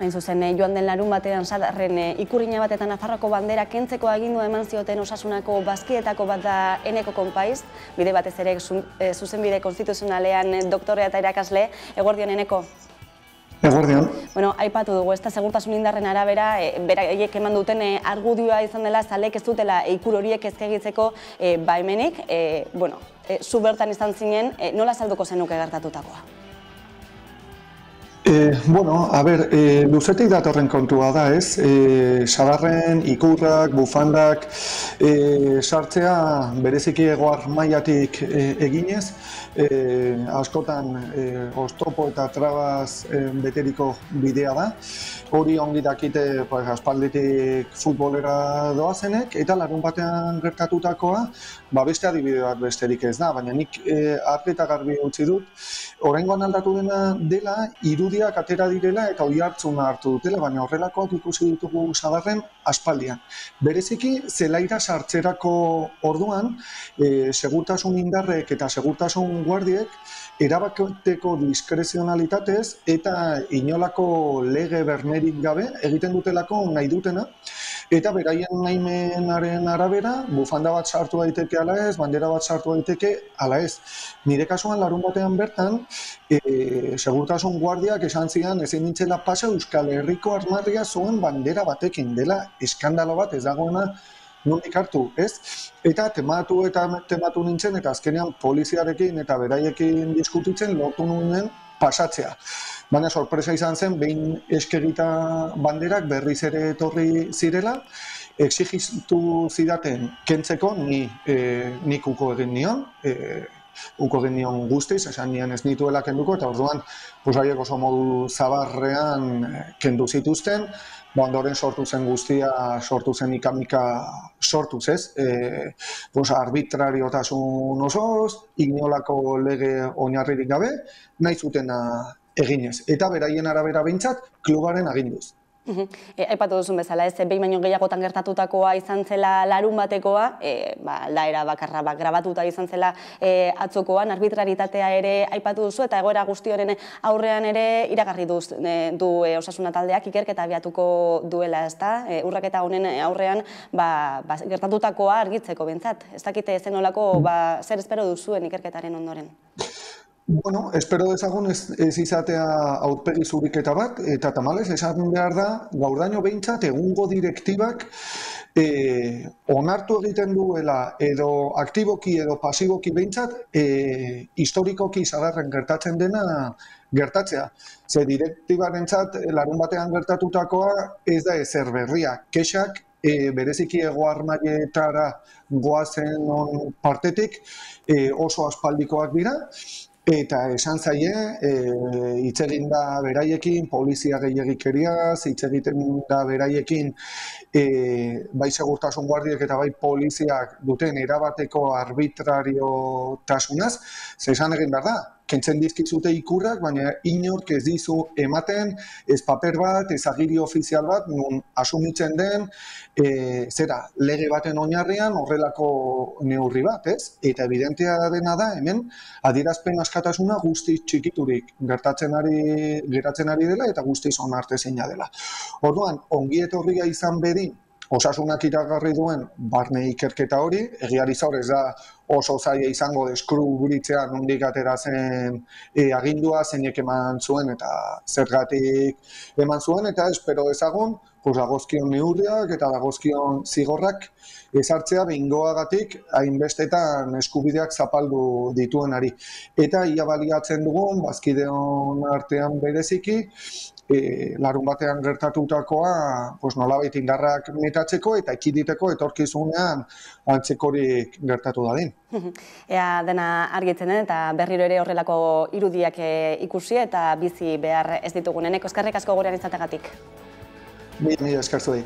Hain zuzen, joan den larun batean Sadarren ikurrina batetan Nafarroako bandera kentzeko agindua eman zioten Osasunako bazkietako bat da Eneko Konpaiz, bide batez ere zuzenbide konstituzionalean doktorea eta irakasle. Eguerdion, Eneko? Eguerdion. Bueno, aipatu dugu, ez da segurtasun indarren arabera, beraiek eman duten argudioa izan dela, zalek ez dutela ikur horiek ezkegitzeko baimenik. Zu bertan izan zinen, nola salduko zenuke gertatutakoa? Luzetik datorren kontua da, ez? Sadarren, ikurrak, bufandak sartzea bereziki Hego Armaiatik eginez, askotan oztopo eta trabaz beteriko bidea da. Hori ongi dakite aspalditik futbolera doazenek, eta larun batean gertatutakoa beste adibide bat besterik ez da, baina nik argi eta garbi utzi dut, oraingoan aldatu dela, irudiak atera direla eta oihartzuna hartu dutela, baina horrelakoak ikusi ditugu Sadarren aspaldian. Bereziki, zelaira sartzerako orduan, segurtasun indarrek eta segurtasun guardiek erabakiteko diskrezionalitatez eta inolako lege bermerik gabe egiten dutelako nahi dutena, eta beraien nahimenaren arabera, bufanda bat sartu daiteke ala ez, bandera bat sartu daiteke ala ez. Nire kasuan larun batean bertan, segurtasun guardiak esan zidan ezin nintzela pasa Euskal Herriko armarria zuen bandera batekin, dela eskandalo bat ez dagoena nondik hartu, ez? Eta tematu nintzen, eta azkenean poliziarekin eta beraiekin diskutitzen lortu nuen pasatzea. Baina sorpresa izan zen, behin eskegita banderak berriz ere etorri zirela, exigitu zidaten kentzeko, nik uko egin nion guztiz, esan nian ez nituela kenduko, eta orduan haiek oso modu zabarrean kendu zituzten, ondoren sortu zen guztia, sortu zen ikamika sortuz, ez? Arbitrariotasun osoz, inolako lege oinarririk gabe, nahi zutena eginez. Eta beraien arabera behintzat, klubaren aginduz. Aipatu duzun bezala, ez, behin baino gehiagotan gertatutakoa izan zela larun batekoa, aldaera bakarra grabatuta izan zela atzokoan, arbitraritatea ere aipatu duzu, eta egoera guzti horren aurrean ere iragarri du Osasuna taldeak ikerketa abiatuko duela, ez da? Urraketa honen aurrean gertatutakoa argitzeko behintzat. Ez dakite zenolako zer espero duzuen ikerketaren ondoren? Espero dezagun ez izatea aurpegi zuriketa bat, eta tamalez esan behar da, gaurdaino behintzat egungo direktibak onartu egiten duela edo aktiboki edo pasiboki behintzat historikoki Sadarren gertatzen dena gertatzea. Ze direktibarentzat larun batean gertatutakoa ez da ezer berria. Kexak bereziki Hego Armaietara goazen partetik oso aspaldikoak dira, eta esan zaie, hitz egin da beraiekin, polizia gehiagikeriaz, hitz egiten da beraiekin, bai segurtasun guardiek eta bai poliziak duten erabateko arbitrariotasunaz, esan egin behar da, kentzen dizkizute ikurrak, baina inork ez dizu ematen, ez paper bat, ez agiri ofizial bat, nun asumitzen den, lege baten oinarrian horrelako neurri bat, ez? Eta evidentea dena da, hemen, adierazpen askatasuna guztiz txikiturik geratzen ari dela eta guztiz onartezina dela. Orduan, ongi etorria izan bedin, Osasunak iragarri duen barne ikerketa hori, egiari zaur ez da oso zaila izango deskrubritzea nondik atera zen agindua, zeinek eman zuen eta zergatik eman zuen, eta espero ezagun, dagozkion neurriak eta dagozkion zigorrak ezartzea behingoagatik hainbestetan eskubideak zapaldu dituenari. Eta ia baliatzen dugun, bazkideon artean bereziki, larun batean gertatutakoa nolabait indarrak metatzeko eta ekiditeko etorkizunean antzekorik gertatu dadin. Ea dena argitzen den eta berriro ere horrelako irudiak ikusi eta bizi behar ez ditugun. Eneko, eskerrik asko gurean izategatik. Mila eskertu di.